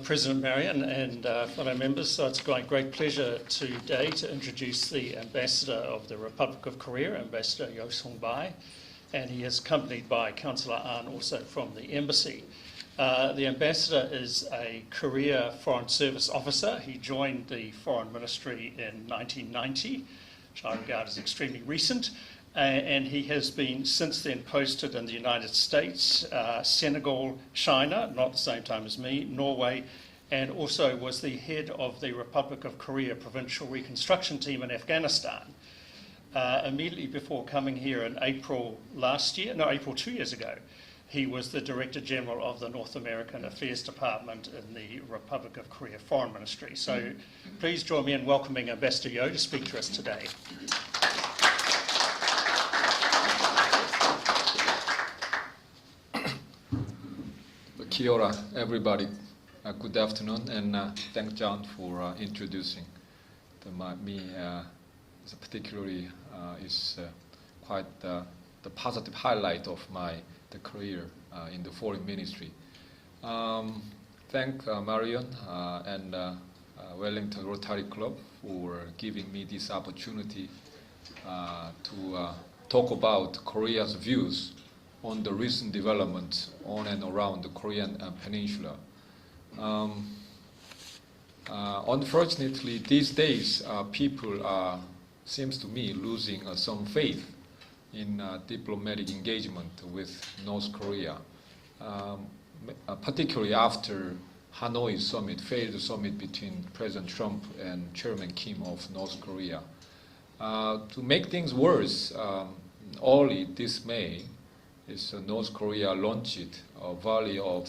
President Marion and fellow members, so it's a great pleasure today to introduce the Ambassador of the Republic of Korea, Ambassador Yeo Seung-bae, and he is accompanied by Councillor Ahn, also from the Embassy. The Ambassador is a Korea Foreign Service officer. He joined the Foreign Ministry in 1990, which I regard as extremely recent, and he has been since then posted in the United States, Senegal, China, not the same time as me, Norway, and also was the head of the Republic of Korea Provincial Reconstruction Team in Afghanistan. Immediately before coming here in April 2 years ago, he was the Director General of the North American Affairs Department in the Republic of Korea Foreign Ministry. So please join me in welcoming Ambassador Yeo to speak to us today. Kia ora, everybody. Good afternoon, and thank John for introducing me. Particularly is quite the positive highlight of the career in the foreign ministry. Thank Marion and Wellington Rotary Club for giving me this opportunity to talk about Korea's views on the recent developments on and around the Korean Peninsula. Unfortunately, these days people are, seems to me, losing some faith in diplomatic engagement with North Korea, particularly after Hanoi summit, failed summit between President Trump and Chairman Kim of North Korea. To make things worse, early this May, North Korea launched a volley of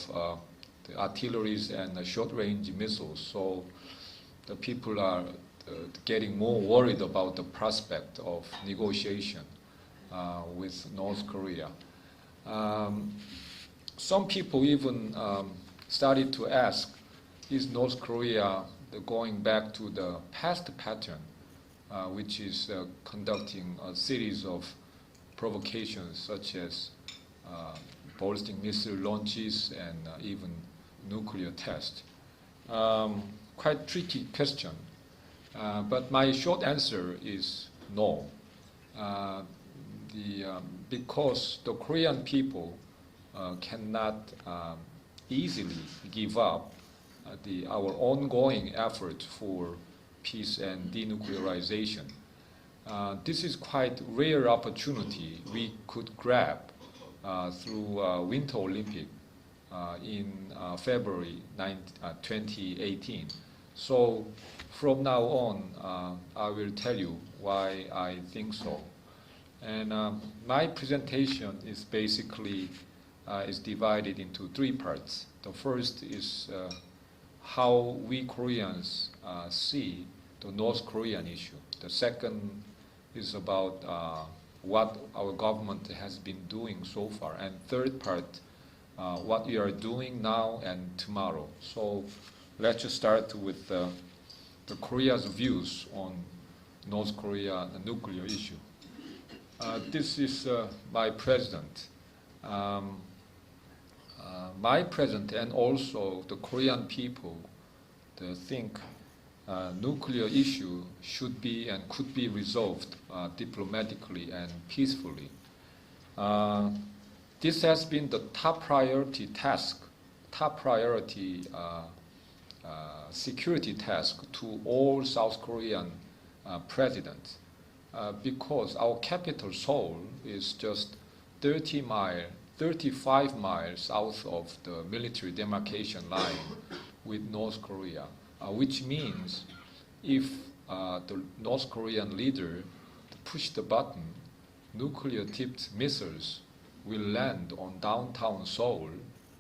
the artilleries and short-range missiles. So the people are getting more worried about the prospect of negotiation with North Korea. Some people even started to ask, is North Korea going back to the past pattern, which is conducting a series of provocations such as ballistic missile launches and even nuclear tests? Quite tricky question, but my short answer is no. Because the Korean people cannot easily give up our ongoing effort for peace and denuclearization. This is quite rare opportunity we could grab through Winter Olympic in February 2018. So from now on, I will tell you why I think so. And my presentation is basically is divided into three parts. The first is how we Koreans see the North Korean issue. The second is about what our government has been doing so far. And third part, what we are doing now and tomorrow. So let's just start with the Korea's views on North Korea, the nuclear issue. This is my president. My president and also the Korean people, they think nuclear issue should be and could be resolved diplomatically and peacefully. This has been the top priority task, top priority security task to all South Korean presidents, because our capital Seoul is just 35 miles south of the military demarcation line with North Korea, which means if the North Korean leader push the button, nuclear-tipped missiles will land on downtown Seoul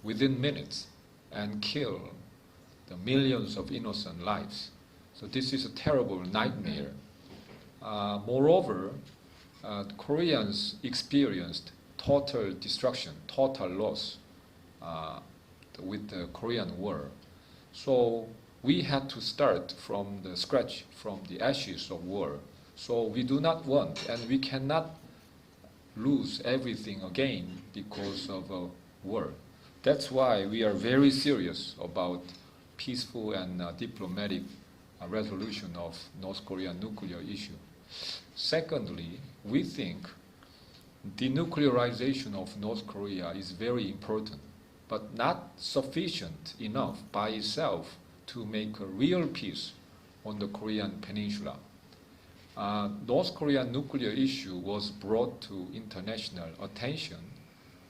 within minutes and kill the millions of innocent lives. So this is a terrible nightmare. Moreover, the Koreans experienced total destruction, total loss with the Korean War. So we had to start from the scratch, from the ashes of war. So we do not want, and we cannot lose everything again because of a war. That's why we are very serious about peaceful and diplomatic resolution of North Korean nuclear issue. Secondly, we think denuclearization of North Korea is very important, but not sufficient enough by itself to make a real peace on the Korean Peninsula. North Korean nuclear issue was brought to international attention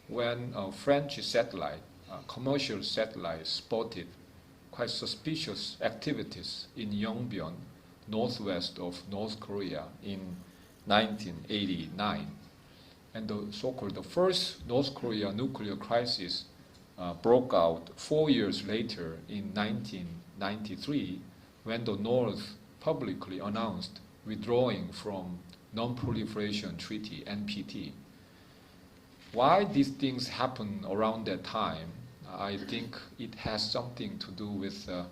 when a French satellite, commercial satellite, spotted quite suspicious activities in Yongbyon, northwest of North Korea in 1989. And the so-called the first North Korea nuclear crisis broke out 4 years later in 1993 when the North publicly announced withdrawing from Non-Proliferation Treaty, NPT. Why these things happen around that time, I think it has something to do with the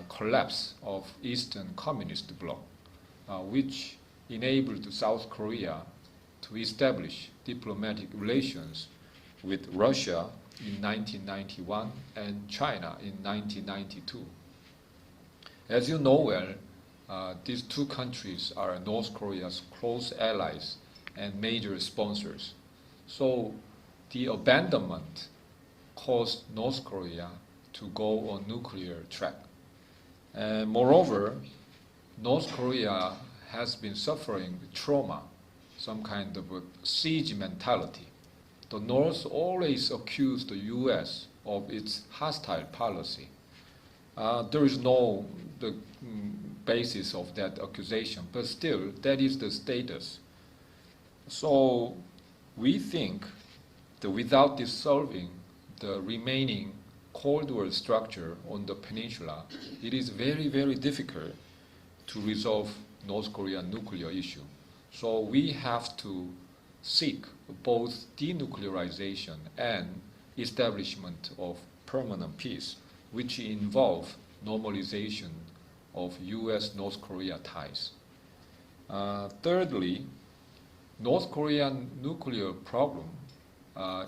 collapse of Eastern Communist bloc, which enabled South Korea to establish diplomatic relations with Russia in 1991 and China in 1992. As you know well, these two countries are North Korea's close allies and major sponsors. So the abandonment caused North Korea to go on nuclear track. And moreover, North Korea has been suffering trauma, some kind of a siege mentality. The North always accused the U.S. of its hostile policy. There is no basis of that accusation, but still, that is the status. So we think that without dissolving the remaining Cold War structure on the peninsula, it is very, very difficult to resolve North Korean nuclear issue. So we have to seek both denuclearization and establishment of permanent peace, which involve normalization of U.S.-North Korea ties. Thirdly, North Korean nuclear problem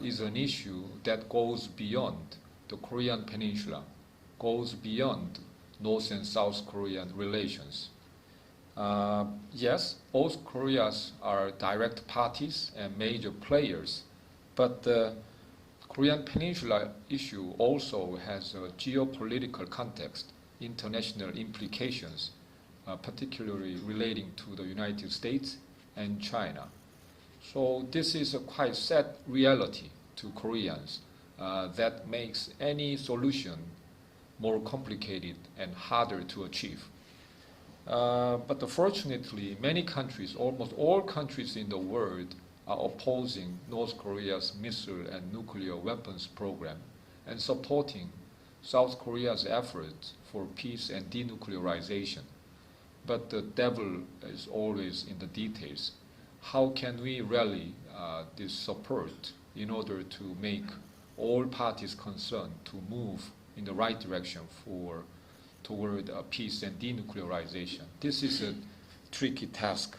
is an issue that goes beyond the Korean Peninsula, goes beyond North and South Korean relations. Yes, both Koreas are direct parties and major players, but the Korean Peninsula issue also has a geopolitical context, international implications, particularly relating to the United States and China. So this is a quite sad reality to Koreans that makes any solution more complicated and harder to achieve. But fortunately, many countries, almost all countries in the world, are opposing North Korea's missile and nuclear weapons program and supporting South Korea's efforts for peace and denuclearization. But the devil is always in the details. How can we rally this support in order to make all parties concerned to move in the right direction toward peace and denuclearization? This is a tricky task.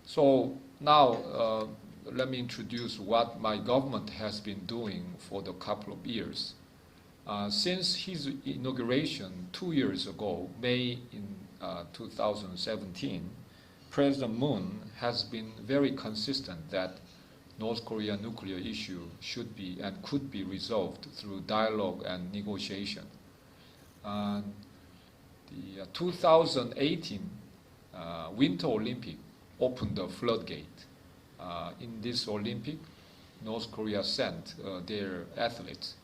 So now let me introduce what my government has been doing for the couple of years. Since his inauguration 2 years ago, May in 2017, President Moon has been very consistent that North Korean nuclear issue should be and could be resolved through dialogue and negotiation. The 2018 Winter Olympic opened the floodgate. In this Olympic, North Korea sent their athletes.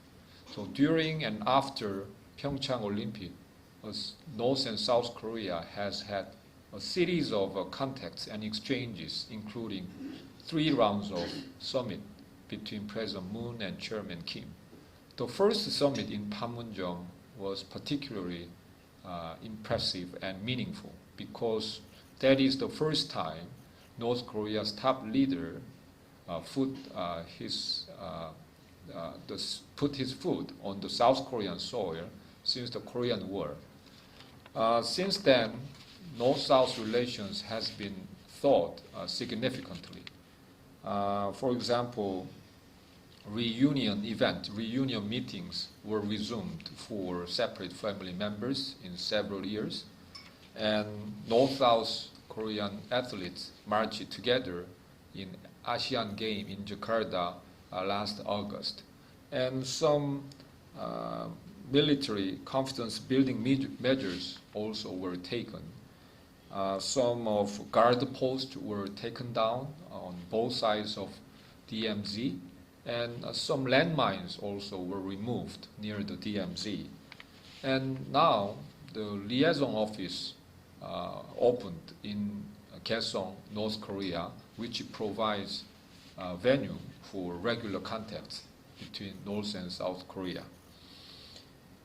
So during and after Pyeongchang Olympic, North and South Korea has had a series of contacts and exchanges, including 3 rounds of summit between President Moon and Chairman Kim. The first summit in Panmunjom was particularly impressive and meaningful because that is the first time North Korea's top leader put his foot on the South Korean soil since the Korean War. Since then, North-South relations has been thawed significantly. For example, reunion meetings were resumed for separate family members in several years, and North-South Korean athletes marched together in Asian Games in Jakarta last August. And some military confidence building measures also were taken. Some of guard posts were taken down on both sides of DMZ, and some landmines also were removed near the DMZ. And now the liaison office opened in Kaesong, North Korea, which provides venue for regular contacts between North and South Korea.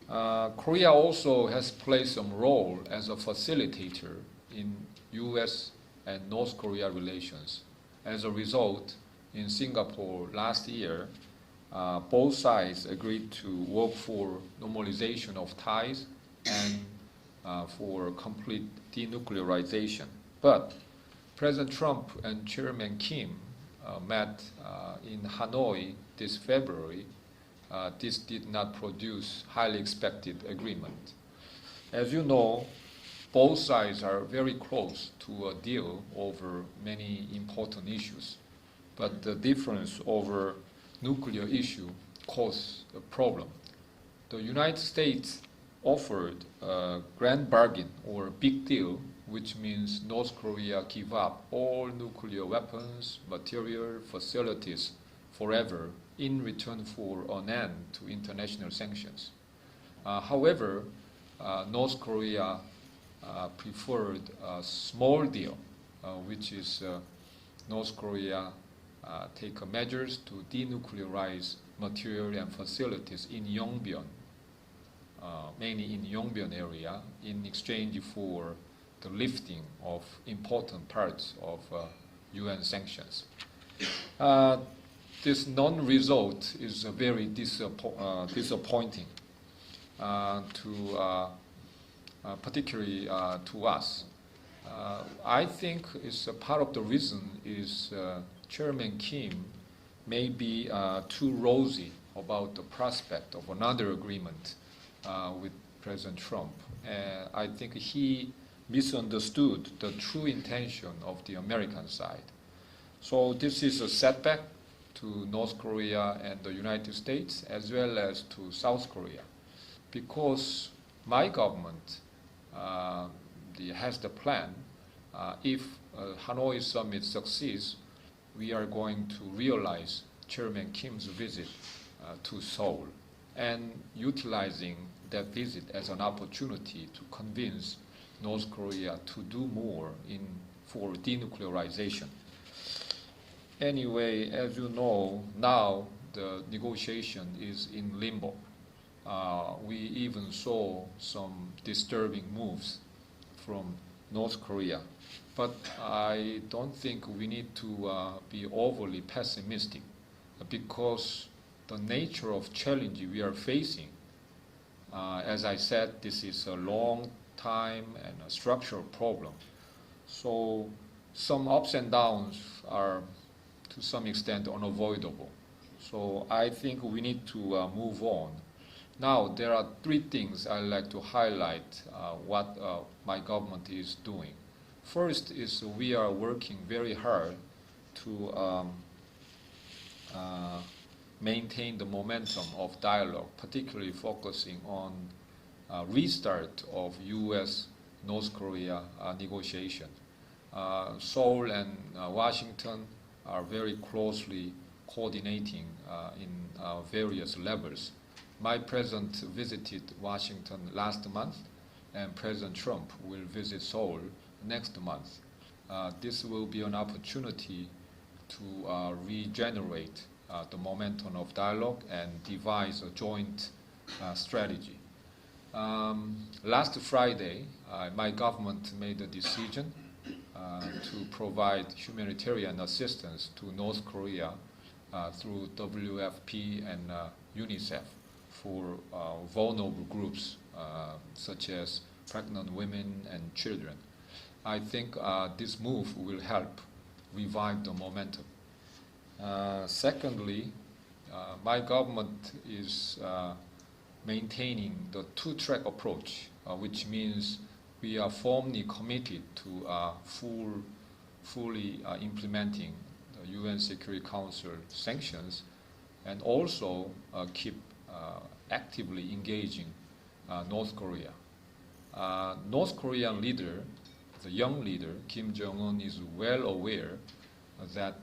Korea also has played some role as a facilitator in U.S. and North Korea relations. As a result, in Singapore last year, both sides agreed to work for normalization of ties and for complete denuclearization. But President Trump and Chairman Kim met in Hanoi this February. This did not produce highly expected agreement. As you know, both sides are very close to a deal over many important issues, but the difference over nuclear issue caused a problem. The United States offered a grand bargain or big deal, which means North Korea give up all nuclear weapons, material, facilities forever in return for an end to international sanctions. However, North Korea preferred a small deal, which is North Korea take measures to denuclearize material and facilities in Yongbyon, mainly in Yongbyon area, in exchange for the lifting of important parts of UN sanctions. This non-result is very disappointing particularly to us. I think it's a part of the reason is Chairman Kim may be too rosy about the prospect of another agreement with President Trump. I think he misunderstood the true intention of the American side. So this is a setback to North Korea and the United States as well as to South Korea, because my government has the plan. If Hanoi summit succeeds, we are going to realize Chairman Kim's visit to Seoul and utilizing that visit as an opportunity to convince North Korea to do more for denuclearization. Anyway, as you know, now the negotiation is in limbo. We even saw some disturbing moves from North Korea. But I don't think we need to be overly pessimistic, because the nature of challenge we are facing, as I said, this is a long time and a structural problem. So some ups and downs are to some extent unavoidable. So I think we need to move on. Now, there are three things I'd like to highlight what my government is doing. First is we are working very hard to maintain the momentum of dialogue, particularly focusing on restart of U.S.-North Korea negotiation. Seoul and Washington are very closely coordinating in various levels. My president visited Washington last month, and President Trump will visit Seoul next month. This will be an opportunity to regenerate the momentum of dialogue and devise a joint strategy. Last Friday, my government made a decision to provide humanitarian assistance to North Korea through WFP and UNICEF for vulnerable groups such as pregnant women and children. I think this move will help revive the momentum. Secondly, my government is maintaining the two-track approach, which means we are firmly committed to fully implementing the UN Security Council sanctions, and also keep actively engaging North Korea. North Korean leader, the young leader, Kim Jong-un, is well aware that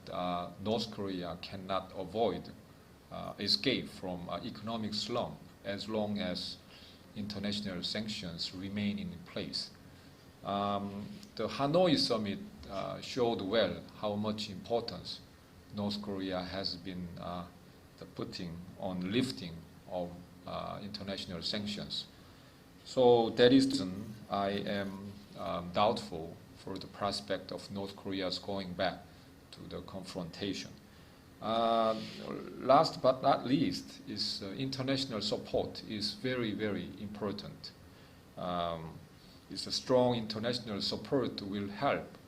North Korea cannot avoid escape from economic slump as long as international sanctions remain in place. The Hanoi summit showed well how much importance North Korea has been putting on lifting of international sanctions. So that is the reason I am doubtful for the prospect of North Korea's going back to the confrontation. Last but not least is international support is very, very important. It's a strong international support will help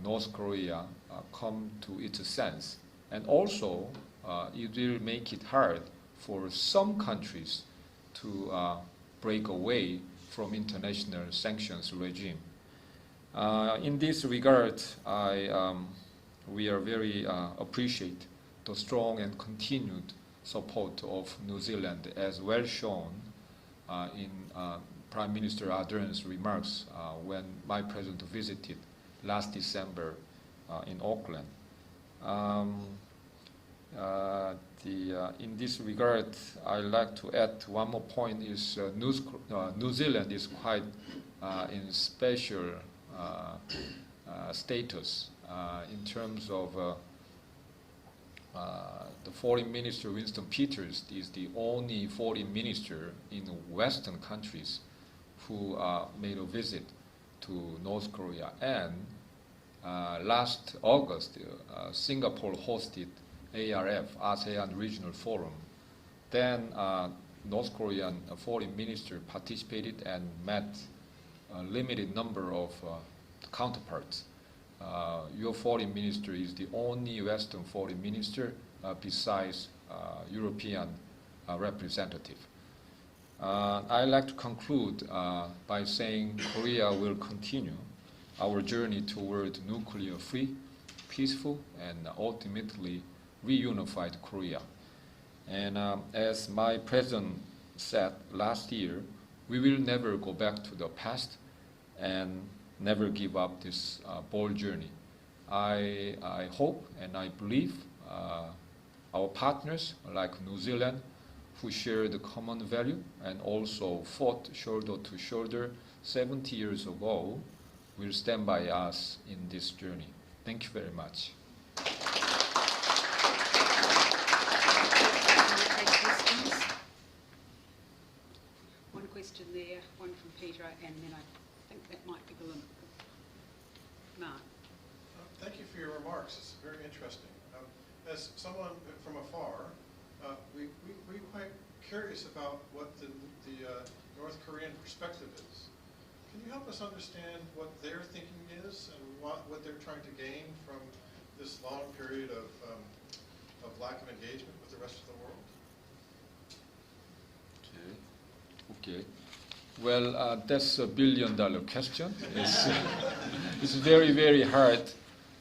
North Korea come to its sense, and also it will make it hard for some countries to break away from international sanctions regime. In this regard, we are very appreciate the strong and continued support of New Zealand, as well shown in Prime Minister Ardern's remarks when my president visited last December in Auckland. In this regard, I'd like to add one more point: is New Zealand is quite in special status in terms of the Foreign Minister Winston Peters is the only foreign minister in Western countries who made a visit to North Korea. And last August, Singapore hosted ARF, ASEAN Regional Forum. Then North Korean foreign minister participated and met a limited number of counterparts. Your foreign minister is the only Western foreign minister besides European representative. I'd like to conclude by saying Korea will continue our journey toward nuclear-free, peaceful, and ultimately reunified Korea. And as my president said last year, we will never go back to the past and never give up this bold journey. I hope and I believe our partners like New Zealand, who share the common value and also fought shoulder to shoulder 70 years ago, will stand by us in this journey. Thank you very much. One question there, one from Peter, and then I think that might be Willem. Mark. Thank you for your remarks. It's very interesting. As someone from afar, we're quite curious about what the North Korean perspective is. Can you help us understand what their thinking is and what they're trying to gain from this long period of lack of engagement with the rest of the world? Okay. Well, that's a billion-dollar question. It's very, very hard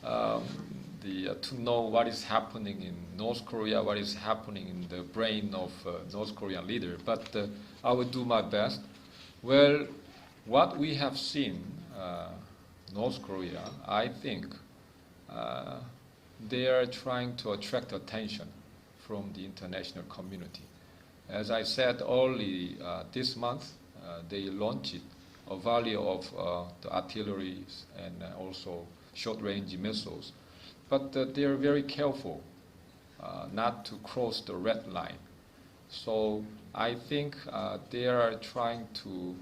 to know what is happening in North Korea, what is happening in the brain of North Korean leader. But I will do my best. Well, what we have seen, North Korea, I think they are trying to attract attention from the international community. As I said early this month, they launched a volley of the artillery and also short-range missiles. But they are very careful not to cross the red line. So I think they are trying to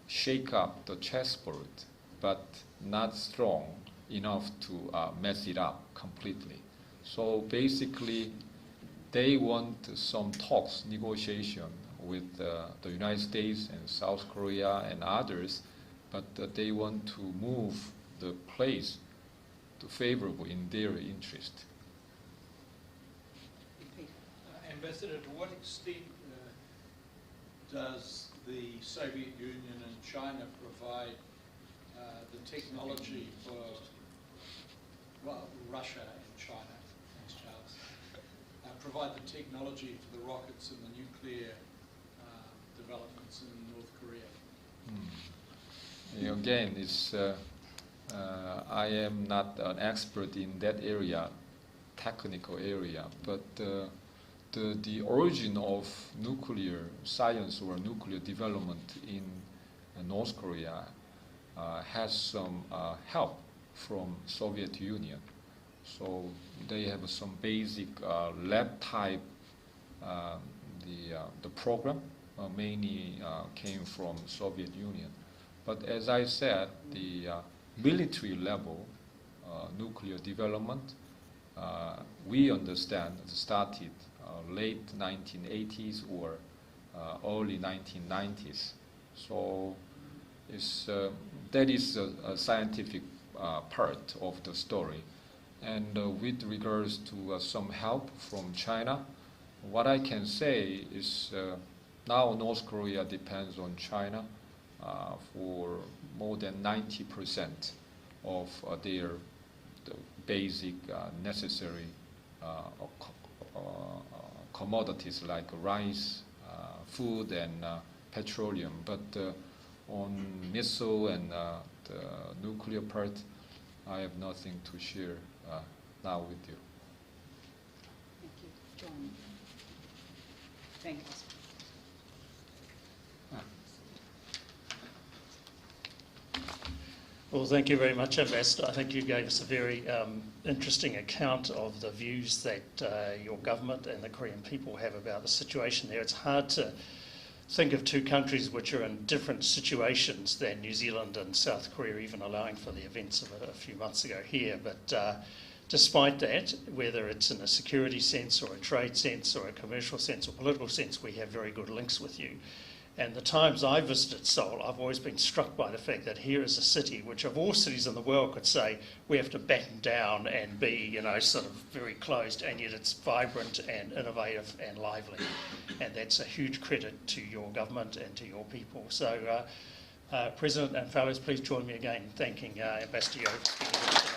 shake up the chessboard, but not strong enough to mess it up completely. So basically, they want some talks, negotiation with the United States and South Korea and others, but they want to move the place to favorable in their interest. Ambassador, to what extent does the Soviet Union and China provide the technology for, well, Russia and China, thanks Charles, provide the technology for the rockets and the nuclear developments in North Korea? Again, it's, I am not an expert in that area, technical area, but the origin of nuclear science or nuclear development in North Korea has some help from Soviet Union. So they have some basic lab type. The program mainly came from Soviet Union. But as I said, the military level nuclear development, we understand, started late 1980s or early 1990s. So it's, that is a scientific part of the story. And with regards to some help from China, what I can say is now North Korea depends on China for more than 90% of their basic necessary commodities like rice, food, and petroleum. But on missile and the nuclear part, I have nothing to share now with you. Thank you. John. Thank you. Well, thank you very much, Ambassador. I think you gave us a very interesting account of the views that your government and the Korean people have about the situation there. It's hard to think of two countries which are in different situations than New Zealand and South Korea, even allowing for the events of a few months ago here. But despite that, whether it's in a security sense or a trade sense or a commercial sense or political sense, we have very good links with you. And the times I've visited Seoul, I've always been struck by the fact that here is a city which of all cities in the world could say we have to batten down and be, you know, sort of very closed, and yet it's vibrant and innovative and lively. And that's a huge credit to your government and to your people. So, President and fellows, please join me again in thanking Ambassador Yeo for speaking to us.